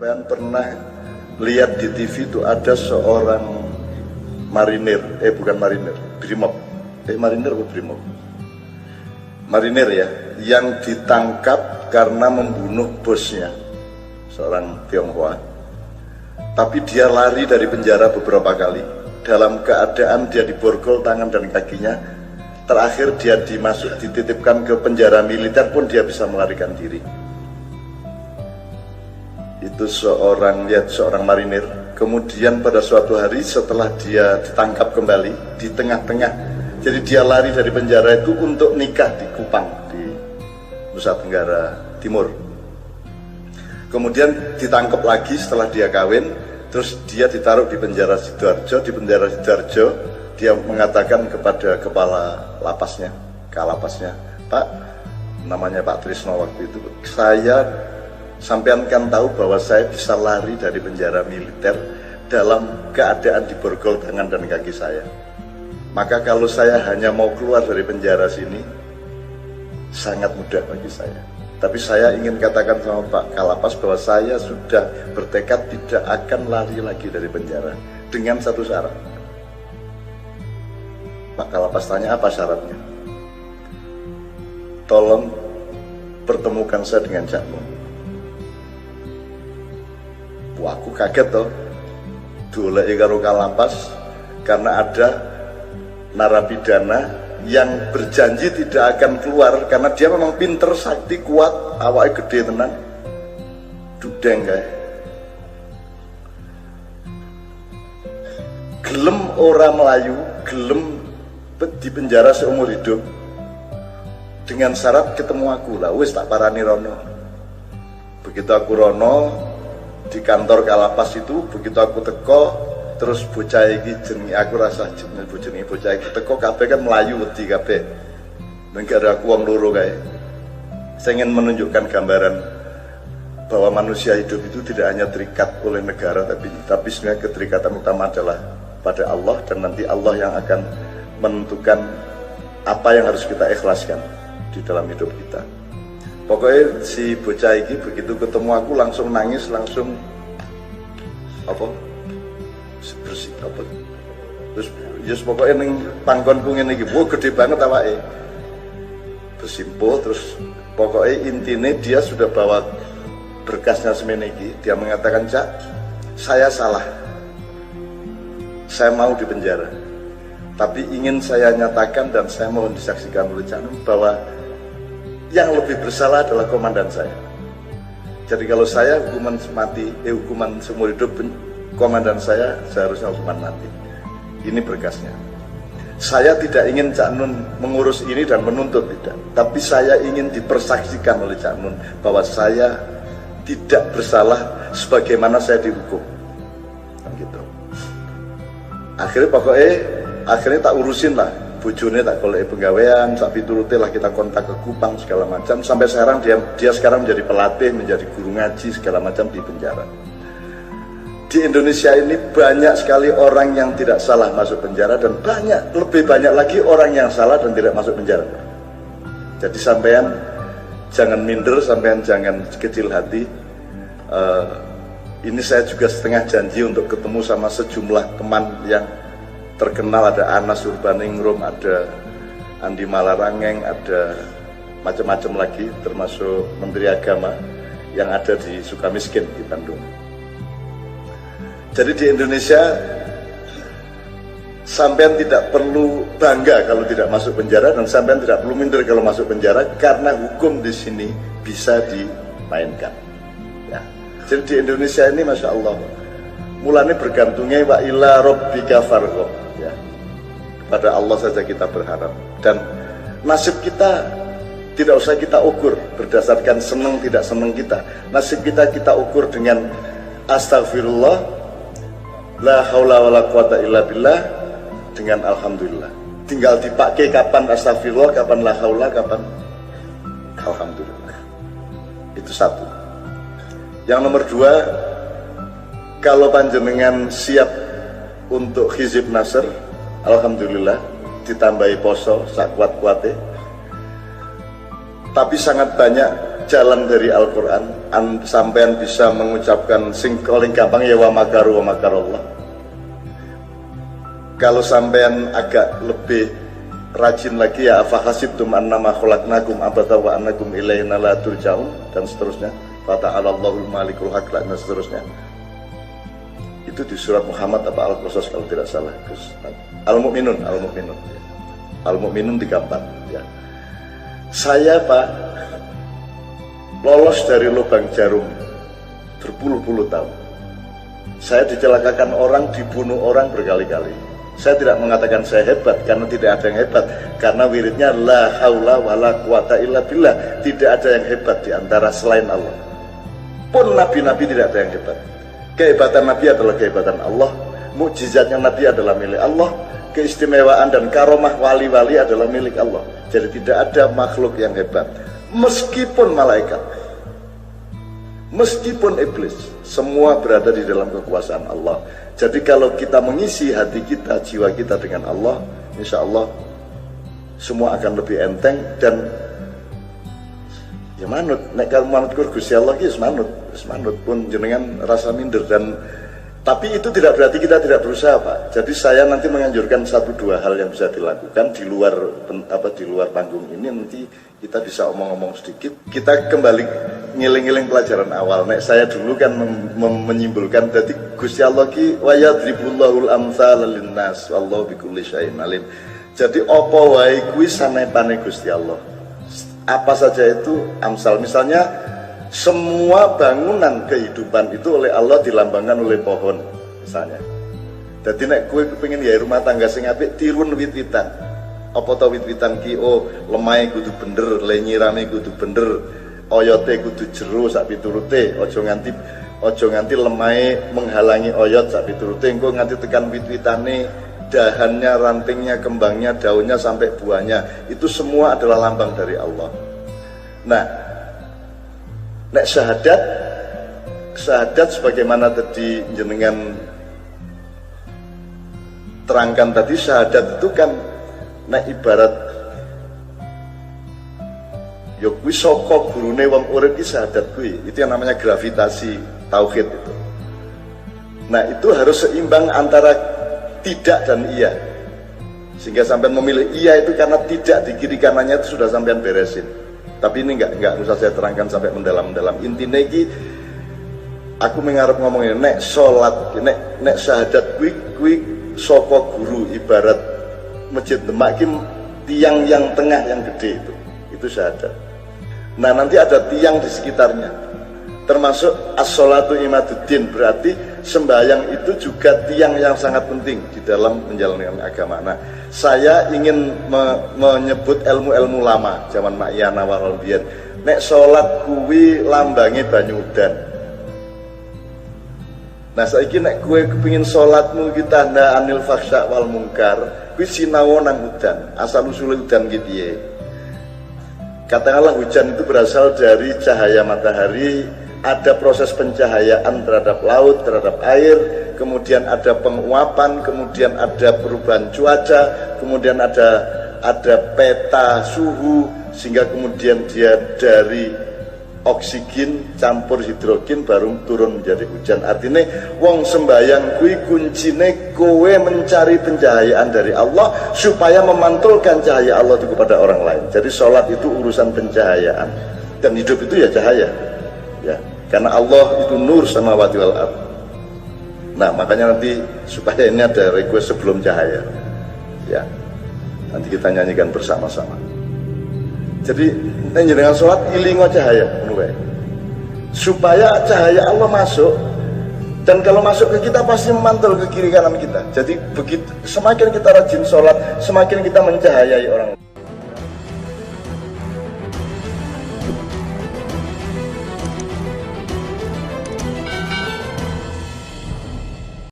sampean pernah lihat di TV itu ada seorang marinir, bukan marinir, brimob, marinir atau brimob? Marinir ya, yang ditangkap karena membunuh bosnya, seorang Tionghoa. Tapi dia lari dari penjara beberapa kali, dalam keadaan dia diborgol tangan dan kakinya. Terakhir dia dititipkan ke penjara militer pun dia bisa melarikan diri. Itu seorang marinir. Kemudian pada suatu hari setelah dia ditangkap kembali di tengah-tengah, jadi dia lari dari penjara itu untuk nikah di Kupang di Nusa Tenggara Timur. Kemudian ditangkap lagi setelah dia kawin, terus dia ditaruh di penjara Sidoarjo. Di penjara Sidoarjo dia mengatakan kepada kepala lapasnya, kalapasnya, Pak, namanya Pak Trisno waktu itu, saya sampean kan tahu bahwa saya bisa lari dari penjara militer dalam keadaan diborgol tangan dan kaki saya. Maka kalau saya hanya mau keluar dari penjara sini, sangat mudah bagi saya. Tapi saya ingin katakan sama Pak Kalapas bahwa saya sudah bertekad tidak akan lari lagi dari penjara dengan satu syarat. Pak Kalapas tanya, apa syaratnya? Tolong pertemukan saya dengan Cak Nun. Wah, aku kaget toh, doleki karo Kalapas karena ada narapidana yang berjanji tidak akan keluar karena dia memang pinter, sakti, kuat, awake gede tenan, dudeng kayak. Gelem ora Melayu, gelem di penjara seumur hidup dengan syarat ketemu aku. Lah wis tak parani rono. Begitu aku rono di kantor Kalapas itu, begitu aku teko, terus bocah iki jenenge aku rasa jenenge bocah iki teko kabeh kan Melayu wedi kabeh. Negara aku wong loro kae. Saya ingin menunjukkan gambaran bahwa manusia hidup itu tidak hanya terikat oleh negara, tapi sebenarnya keterikatan utama adalah pada Allah, dan nanti Allah yang akan menentukan apa yang harus kita ikhlaskan di dalam hidup kita. Pokoknya si bocah iki begitu ketemu aku langsung nangis, langsung bersih apa, terus yes, pokoknya ning panggonku ngene iki, wah gede banget awake, bersimpuh. Terus pokoknya intinya dia sudah bawa berkasnya semene iki. Dia mengatakan, Cak, saya salah, saya mau di penjara, tapi ingin saya nyatakan dan saya mohon disaksikan oleh Cak Nun bahwa yang lebih bersalah adalah komandan saya. Jadi kalau saya hukuman mati, hukuman seumur hidup, komandan saya seharusnya hukuman mati. Ini berkasnya. Saya tidak ingin Cak Nun mengurus ini dan menuntut, tidak. Tapi saya ingin dipersaksikan oleh Cak Nun bahwa saya tidak bersalah sebagaimana saya dihukum. Kan gitu. Akhirnya tak urusin lah, bojone tak golek penggawean, tak piturute lah, kita kontak ke Kupang segala macam. Sampai sekarang dia sekarang menjadi pelatih, menjadi guru ngaji segala macam di penjara. Di Indonesia ini banyak sekali orang yang tidak salah masuk penjara, dan lebih banyak lagi orang yang salah dan tidak masuk penjara. Jadi sampean jangan minder, sampean jangan kecil hati. Ini saya juga setengah janji untuk ketemu sama sejumlah teman yang terkenal. Ada Anas Urbaningrum, ada Andi Malarangeng, ada macam-macam lagi, termasuk Menteri Agama yang ada di Sukamiskin di Bandung. Jadi di Indonesia sampean tidak perlu bangga kalau tidak masuk penjara, dan sampean tidak perlu minder kalau masuk penjara, karena hukum di sini bisa dimainkan. Ya. Jadi di Indonesia ini Masya Allah, mulanya bergantungnya wa ila rabbika farghab. Ya. Pada Allah saja kita berharap, dan nasib kita tidak usah kita ukur berdasarkan senang tidak senang kita. Nasib kita ukur dengan astagfirullah, la haula wala quwata illa billah, dengan alhamdulillah. Tinggal dipakai kapan astagfirullah, kapan la haula, kapan alhamdulillah. Itu satu. Yang nomor dua, kalau panjenengan siap untuk hizib nasr, alhamdulillah, ditambahi poso sak kuat-kuate. Tapi sangat banyak jalan dari Al-Quran sampean bisa mengucapkan sing paling gampang ya wa makaru wa makarallah. Kalau sampean agak lebih rajin lagi ya afahasibtum annama khalaqnakum abatha wa annakum ilaina la turja'un dan seterusnya. Fata'alallahul malikul haq dan seterusnya. Itu di surat Muhammad apa Al-Qasas kalau tidak salah. Al-Mu'minun 34 ya. Saya Pak lolos dari lubang jarum berpuluh-puluh tahun. Saya dicelakakan orang, dibunuh orang berkali-kali. Saya tidak mengatakan saya hebat karena tidak ada yang hebat, karena wiridnya la haula wala quwata illa billah. Tidak ada yang hebat di antara selain Allah. Pun nabi-nabi tidak ada yang hebat. Kehebatan nabi adalah kehebatan Allah, mukjizatnya nabi adalah milik Allah, keistimewaan dan karomah wali-wali adalah milik Allah. Jadi tidak ada makhluk yang hebat. Meskipun malaikat, meskipun iblis, semua berada di dalam kekuasaan Allah. Jadi kalau kita mengisi hati kita, jiwa kita dengan Allah, insya Allah semua akan lebih enteng. Dan ya manut, nek kalau manut Gusti Allah ki manut pun jenengan rasa minder. Dan tapi itu tidak berarti kita tidak berusaha Pak. Jadi saya nanti menganjurkan 1-2 hal yang bisa dilakukan di luar panggung ini. Nanti kita bisa omong-omong sedikit. Kita kembali ngiling-ngiling pelajaran awal. Nek saya dulu kan menyimpulkan jadi Gusti Allah ki wa yadribullahul amsal linnas wallahu bikulli syai'in alim. Jadi apa wae kuwi sanepane Gusti Allah. Apa saja itu amsal. Misalnya semua bangunan kehidupan itu oleh Allah dilambangkan oleh pohon misalnya. Jadi nek kowe kepengin ya rumah tangga sing apik tirun wit-witan. Apa to wit-witan ki lemahe kudu bener, lenyirame kudu bener, oyote kudu jero sak piturute, aja nganti lemahe menghalangi oyot sak piturute, engko nganti tekan wit-witane, dahannya, rantingnya, kembangnya, daunnya sampai buahnya. Itu semua adalah lambang dari Allah. Nah, nek syahadat sebagaimana tadi jenengan terangkan tadi, syahadat itu kan nek ibarat ya kuwi saka gurune wong urip iki syahadat kuwi. Itu yang namanya gravitasi tauhid itu. Nah, itu harus seimbang antara tidak dan iya. Sehingga sampean memilih iya itu karena tidak di kiri kanannya itu sudah sampean beresin. Tapi ini enggak usah saya terangkan sampai mendalam-dalam. Intinya iki aku mengarep ngomong ini, nek salat, nek syahadat kuwi saka guru, ibarat masjid Demak iki tiang yang tengah yang gede itu syahadat. Nah, nanti ada tiang di sekitarnya. Termasuk as-sholatu imaduddin, berarti sembahyang itu juga tiang yang sangat penting di dalam menjalankan agama. Nah, saya ingin menyebut ilmu-ilmu lama zaman Mak Yana warol biyen. Nek salat kuwi lambange banyu udan. Nah, saiki nek kowe kepengin salatmu iki tanda anil fahsya wal munkar, kuwi sinau nang udan. Asal usul udan ki piye? Katakanlah hujan itu berasal dari cahaya matahari. Ada proses pencahayaan terhadap laut, terhadap air, kemudian ada penguapan, kemudian ada perubahan cuaca, kemudian ada peta suhu, sehingga kemudian dia dari oksigen campur hidrogen baru turun menjadi hujan. Artinya wong sembayang kuwi kuncine kowe mencari pencahayaan dari Allah supaya memantulkan cahaya Allah itu kepada orang lain. Jadi sholat itu urusan pencahayaan, dan hidup itu ya cahaya. Ya, karena Allah itu nur samawati wal ardh. Nah, makanya nanti supaya ini ada request sebelum cahaya. Ya, nanti kita nyanyikan bersama-sama. Jadi dengan sholat ilingo cahaya, supaya cahaya Allah masuk. Dan kalau masuk ke kita pasti memantul ke kiri kanan kita. Jadi begitu, semakin kita rajin sholat, semakin kita mencahayai orang.